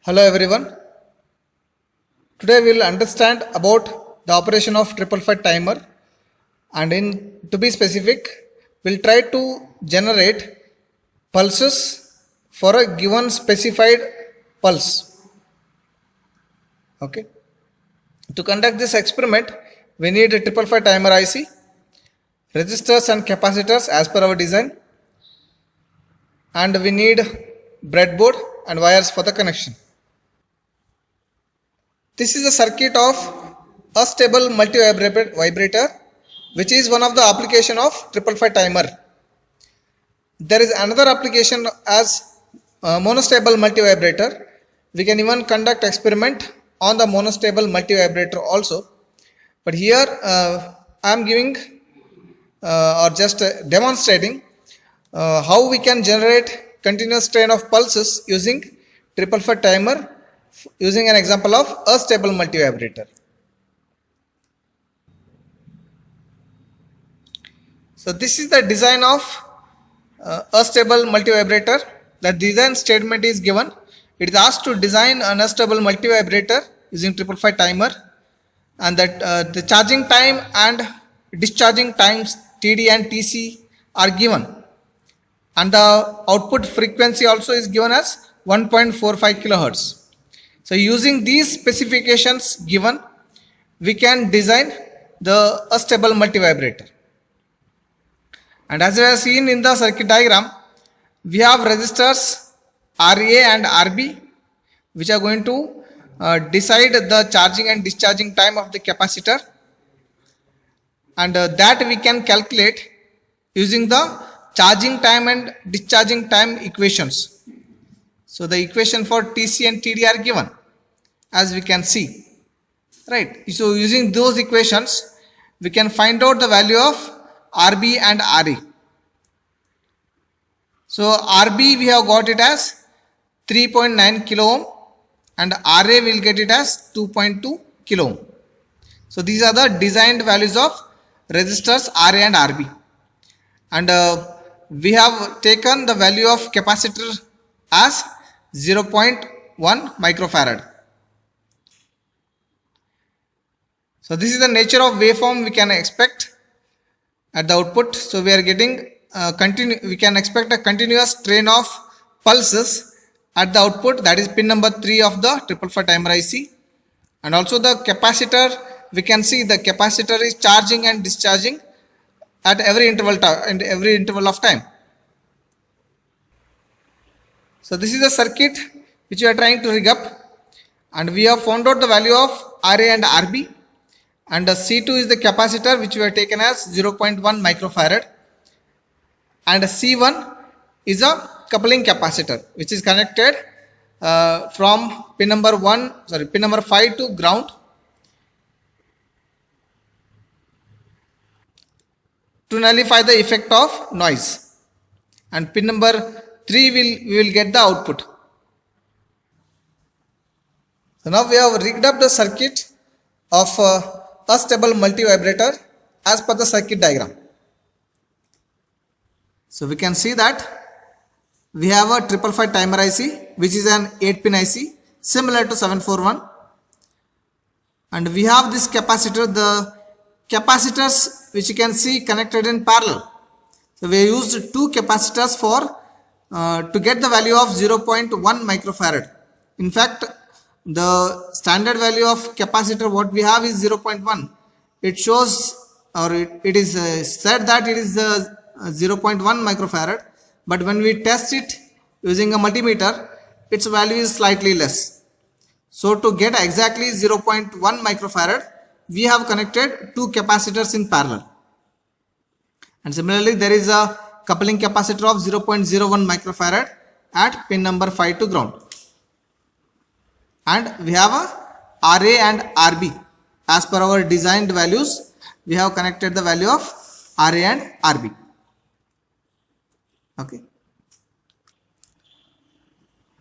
Hello everyone. Today we will understand about the operation of 555 timer, and to be specific, we'll try to generate pulses for a given specified pulse. Okay. To conduct this experiment, we need a 555 timer IC, resistors and capacitors as per our design, and we need breadboard and wires for the connection. This is a circuit of a stable multi-vibrator, which is one of the application of 555 timer. There is another application as monostable multi-vibrator. We can even conduct experiment on the monostable multi-vibrator also. But here I am giving or just demonstrating how we can generate continuous train of pulses using 555 timer, using an example of a stable multi-vibrator. So this is the design of a stable multi-vibrator. The design statement is given. It is asked to design an unstable multi-vibrator using 555 timer, and that the charging time and discharging times TD and TC are given, and the output frequency also is given as 1.45 kilohertz. So using these specifications given, we can design the stable multivibrator. And as we have seen in the circuit diagram, we have resistors RA and RB, which are going to decide the charging and discharging time of the capacitor, and that we can calculate using the charging time and discharging time equations. So the equation for TC and TD are given, as we can see, right? So using those equations, we can find out the value of RB and RA. So RB we have got it as 3.9 kilo ohm, and RA will get it as 2.2 kilo ohm. So these are the designed values of resistors RA and RB, and we have taken the value of capacitor as 0.1 microfarad. So this is the nature of waveform we can expect at the output. So we are getting we can expect a continuous train of pulses at the output, that is pin number 3 of the 555 timer IC. And also the capacitor, we can see the capacitor is charging and discharging at every interval of time. So this is the circuit which we are trying to rig up, and we have found out the value of RA and RB, and the C2 is the capacitor which we have taken as 0.1 microfarad, and C1 is a coupling capacitor which is connected from pin number 5 to ground, to nullify the effect of noise, and pin number 3 we will get the output. So now we have rigged up the circuit of a stable multivibrator as per the circuit diagram. So we can see that we have a 555 timer IC, which is an 8-pin IC similar to 741, and we have this capacitor, the capacitors which you can see connected in parallel. So we used two capacitors for to get the value of 0.1 microfarad. In fact, the standard value of capacitor what we have is 0.1. It shows, or it is said that it is 0.1 microfarad, but when we test it using a multimeter, its value is slightly less. So to get exactly 0.1 microfarad, we have connected two capacitors in parallel. And similarly, there is a coupling capacitor of 0.01 microfarad at pin number 5 to ground, and we have a RA and RB. As per our designed values, we have connected the value of RA and RB. Okay.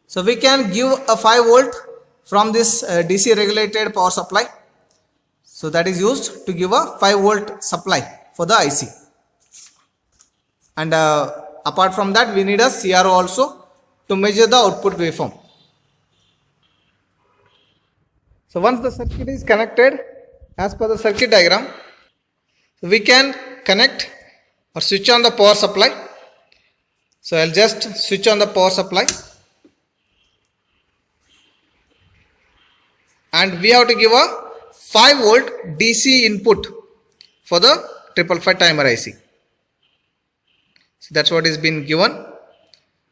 So we can give a 5 volt from this DC regulated power supply. So that is used to give a 5 volt supply for the IC. And apart from that, we need a CRO also to measure the output waveform. So once the circuit is connected as per the circuit diagram, we can connect or switch on the power supply. So I'll just switch on the power supply, and we have to give a 5 volt DC input for the 555 timer IC. So that's what is been given.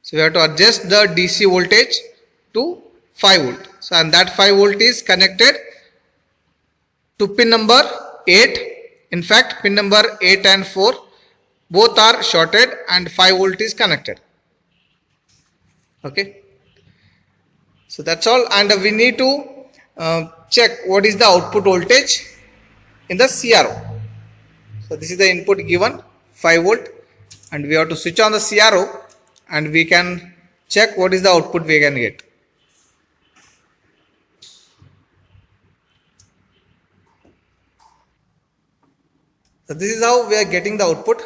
So we have to adjust the DC voltage to 5 volt. So and that 5 volt is connected to pin number 8. In fact, pin number 8 and 4 both are shorted and 5 volt is connected. Okay. So that's all, and we need to check what is the output voltage in the CRO. So this is the input given 5 volt, and we have to switch on the CRO and we can check what is the output we can get. So this is how we are getting the output.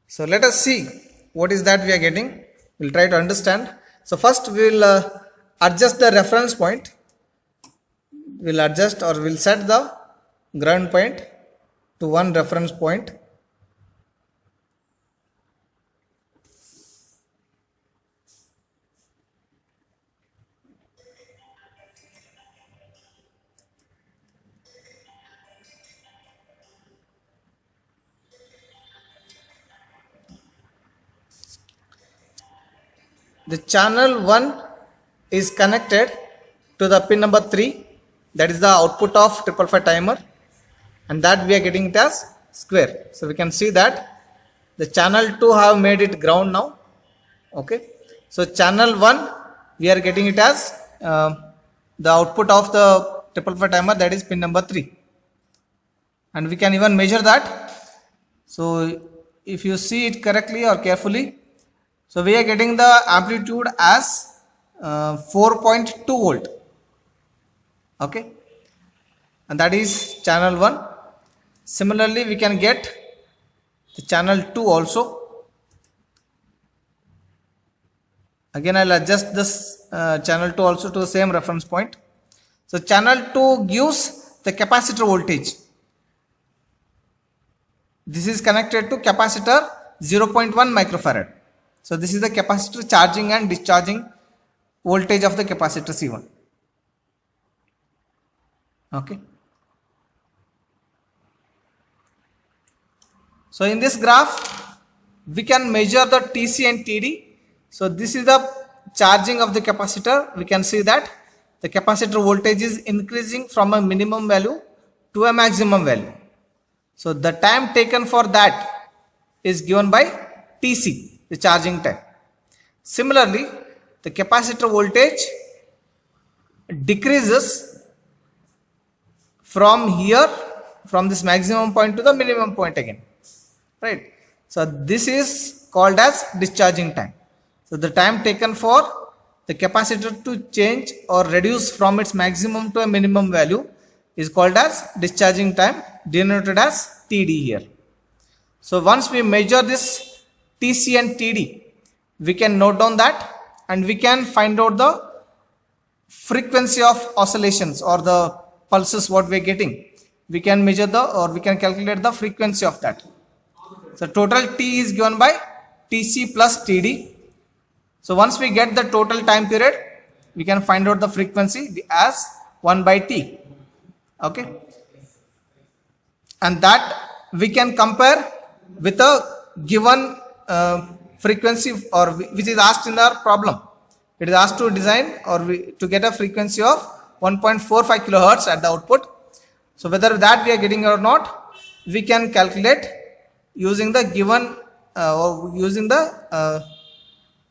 So let us see what is that we are getting. We'll try to understand. So first we will adjust the reference point. We'll adjust or we'll set the ground point to one reference point. The channel 1 is connected to the pin number 3, that is the output of 555 timer, and that we are getting it as square. So we can see that the channel 2 have made it ground now. Okay, so channel 1 we are getting it as the output of the 555 timer, that is pin number 3, and we can even measure that. So if you see it correctly or carefully, so we are getting the amplitude as 4.2 volt. Okay, and that is channel 1. Similarly, we can get the channel 2 also. Again, I'll adjust this channel 2 also to the same reference point. So channel 2 gives the capacitor voltage. This is connected to capacitor 0.1 microfarad. So this is the capacitor charging and discharging voltage of the capacitor C1. Okay. So in this graph, we can measure the TC and TD. So this is the charging of the capacitor. We can see that the capacitor voltage is increasing from a minimum value to a maximum value. So the time taken for that is given by TC, the charging time. Similarly, the capacitor voltage decreases from here, from this maximum point to the minimum point again, right? So this is called as discharging time. So the time taken for the capacitor to change or reduce from its maximum to a minimum value is called as discharging time, denoted as TD here. So once we measure this TC and TD, we can note down that, and we can find out the frequency of oscillations or the pulses what we are getting. We can measure we can calculate the frequency of that. So total T is given by TC plus TD. So once we get the total time period, we can find out the frequency as 1 by T. Okay, and that we can compare with a given frequency or which is asked in our problem. It is asked to design or to get a frequency of 1.45 kilohertz at the output. So whether that we are getting or not, we can calculate using the given or using the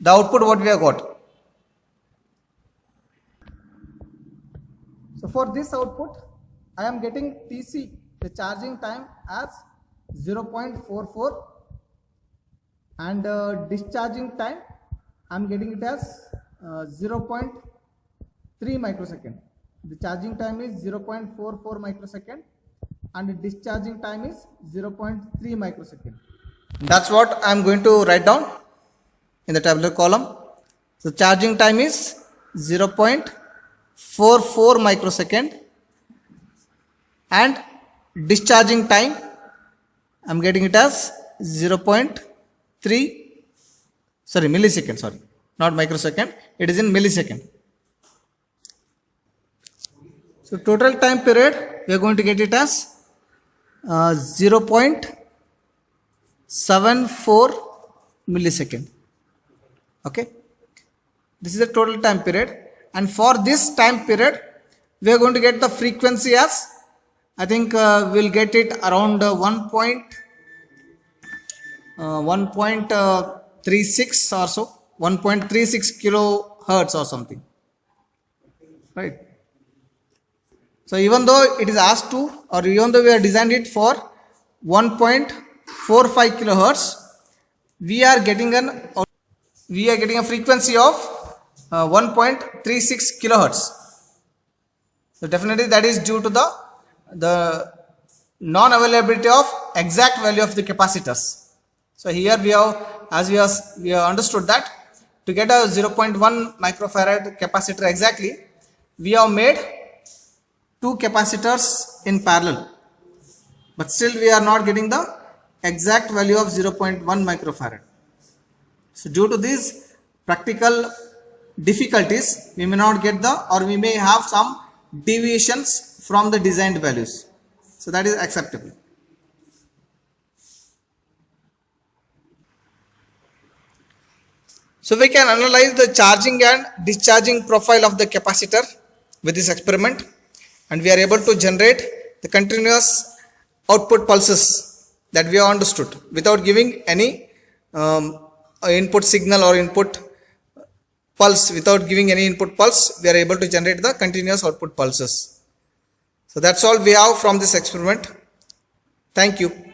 output what we have got. So for this output, I am getting TC, the charging time, as 0.44, and discharging time I am getting it as 0.3 microsecond. The charging time is 0.44 microsecond and the discharging time is 0.3 microsecond. That's what I am going to write down in the tabular column. So charging time is 0.44 0.44 microsecond, and discharging time I'm getting it as 0.3 millisecond, not microsecond, it is in millisecond. So total time period we are going to get it as 0.74 millisecond. Okay, this is the total time period, and for this time period we are going to get the frequency as, I think we'll get it around 1.36 or so, 1.36 kilohertz or something, right? So even though it is asked to, or even though we have designed it for 1.45 kilohertz, we are getting a frequency of 1.36 kilohertz. So definitely that is due to the non-availability of exact value of the capacitors. So here we have, as we have understood that to get a 0.1 microfarad capacitor exactly, we have made two capacitors in parallel, but still we are not getting the exact value of 0.1 microfarad. So due to these practical difficulties, we may not get or we may have some deviations from the designed values. So that is acceptable. So we can analyze the charging and discharging profile of the capacitor with this experiment, and we are able to generate the continuous output pulses that we have understood without giving any input signal or input pulse. Without giving any input pulse, we are able to generate the continuous output pulses. So that's all we have from this experiment. Thank you.